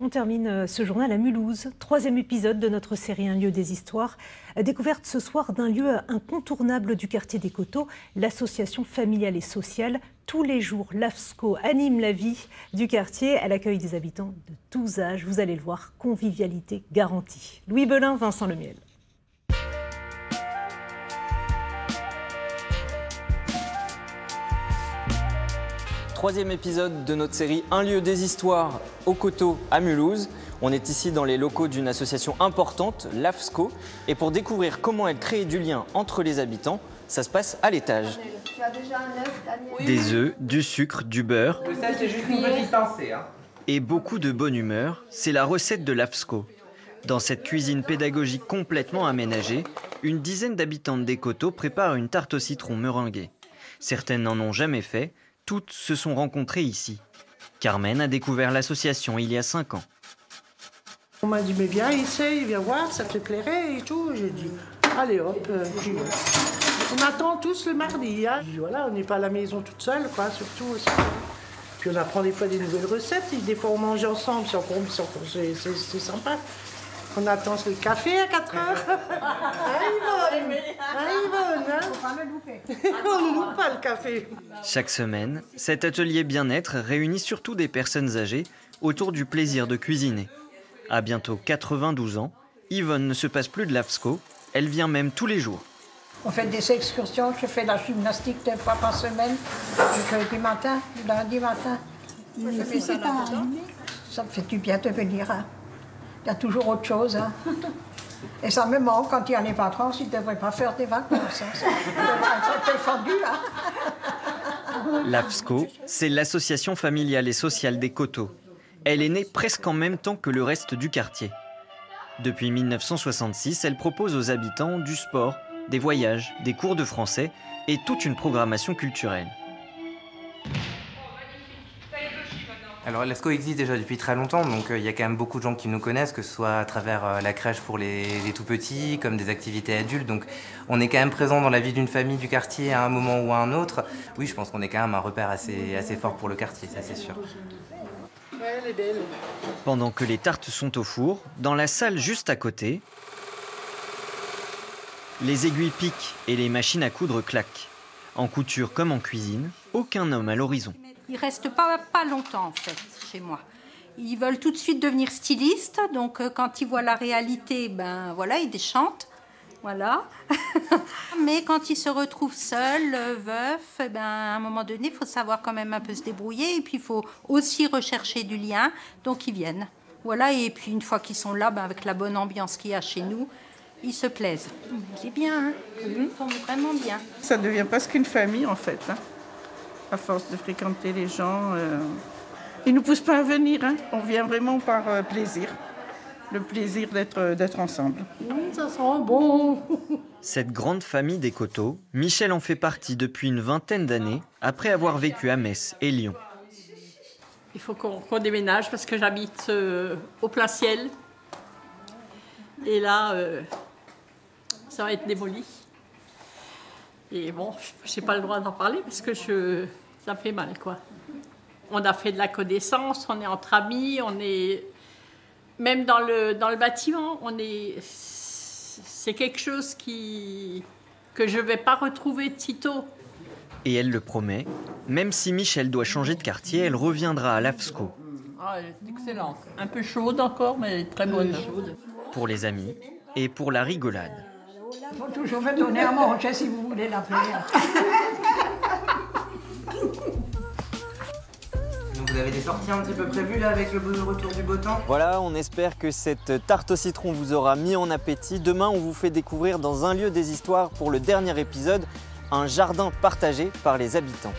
On termine ce journal à Mulhouse, 3e épisode de notre série Un lieu des histoires. Découverte ce soir d'un lieu incontournable du quartier des Coteaux, l'association familiale et sociale. Tous les jours, l'AFSCO anime la vie du quartier. Elle accueille des habitants de tous âges. Vous allez le voir, convivialité garantie. Louis Belin, Vincent Lemiel. Troisième épisode de notre série Un lieu des histoires aux Coteaux à Mulhouse. On est ici dans les locaux d'une association importante, l'AFSCO. Et pour découvrir comment elle crée du lien entre les habitants, ça se passe à l'étage. Des œufs, du sucre, du beurre et beaucoup de bonne humeur, c'est la recette de l'AFSCO. Dans cette cuisine pédagogique complètement aménagée, une dizaine d'habitantes des Coteaux préparent une tarte au citron meringuée. Certaines n'en ont jamais fait. Toutes se sont rencontrées ici. Carmen a découvert l'association il y a 5 ans. On m'a dit, mais viens, essaye, viens voir, ça te plairait et tout. J'ai dit, allez hop, on attend tous le mardi. Hein. Dit, voilà, on n'est pas à la maison toute seule, quoi, surtout aussi. Puis on apprend des fois des nouvelles recettes, et des fois on mange ensemble, c'est sympa. On attend le café à 4 heures. Yvonne, hein. Faut pas le louper. On ne loupe pas le café. Chaque semaine, cet atelier bien-être réunit surtout des personnes âgées autour du plaisir de cuisiner. À bientôt 92 ans, Yvonne ne se passe plus de l'AFSCO, elle vient même tous les jours. On fait des excursions, je fais de la gymnastique 2 fois par semaine, le matin, lundi matin. Ça me fait du bien de venir. Hein. Il y a toujours autre chose. Hein. Et ça me manque quand il y a les vacances, il ne devrait pas faire des vacances. Hein. C'est défendu, hein. L'AFSCO, c'est l'association familiale et sociale des Coteaux. Elle est née presque en même temps que le reste du quartier. Depuis 1966, elle propose aux habitants du sport, des voyages, des cours de français et toute une programmation culturelle. Alors l'AFSCO existe déjà depuis très longtemps, donc il y a quand même beaucoup de gens qui nous connaissent, que ce soit à travers la crèche pour les tout petits, comme des activités adultes. Donc on est quand même présent dans la vie d'une famille du quartier à un moment ou à un autre. Oui, je pense qu'on est quand même un repère assez fort pour le quartier, ça c'est sûr. Elle est belle. Pendant que les tartes sont au four, dans la salle juste à côté, les aiguilles piquent et les machines à coudre claquent. En couture comme en cuisine, aucun homme à l'horizon. Ils restent pas longtemps en fait chez moi. Ils veulent tout de suite devenir stylistes, donc quand ils voient la réalité, ben voilà, ils déchantent, voilà. Mais quand ils se retrouvent seuls, veufs, ben à un moment donné, il faut savoir quand même un peu se débrouiller et puis il faut aussi rechercher du lien, donc ils viennent. Voilà, et puis une fois qu'ils sont là, ben avec la bonne ambiance qu'il y a chez nous, ils se plaisent. C'est bien, hein. Ils sont vraiment bien. Ça devient presque une famille en fait. Hein. À force de fréquenter les gens, ils ne nous poussent pas à venir. Hein. On vient vraiment par plaisir. Le plaisir d'être ensemble. Ça sent bon. Cette grande famille des Coteaux, Michel en fait partie depuis une vingtaine d'années, après avoir vécu à Metz et Lyon. Il faut qu'on déménage parce que j'habite au plein ciel. Et là, ça va être démoli. Et bon, je n'ai pas le droit d'en parler parce que ça me fait mal, quoi. On a fait de la connaissance, on est entre amis, on est... Même dans le bâtiment, c'est quelque chose que je ne vais pas retrouver de sitôt. Et elle le promet, même si Michel doit changer de quartier, elle reviendra à l'AFSCO. Ah, elle est excellente. Un peu chaude encore, mais très bonne. Pour les amis et pour la rigolade. Il faut toujours me donner à manger si vous voulez l'appeler. Donc vous avez des sorties un petit peu prévues là avec le retour du beau temps? Voilà, on espère que cette tarte au citron vous aura mis en appétit. Demain, on vous fait découvrir dans un lieu des histoires pour le dernier épisode, un jardin partagé par les habitants.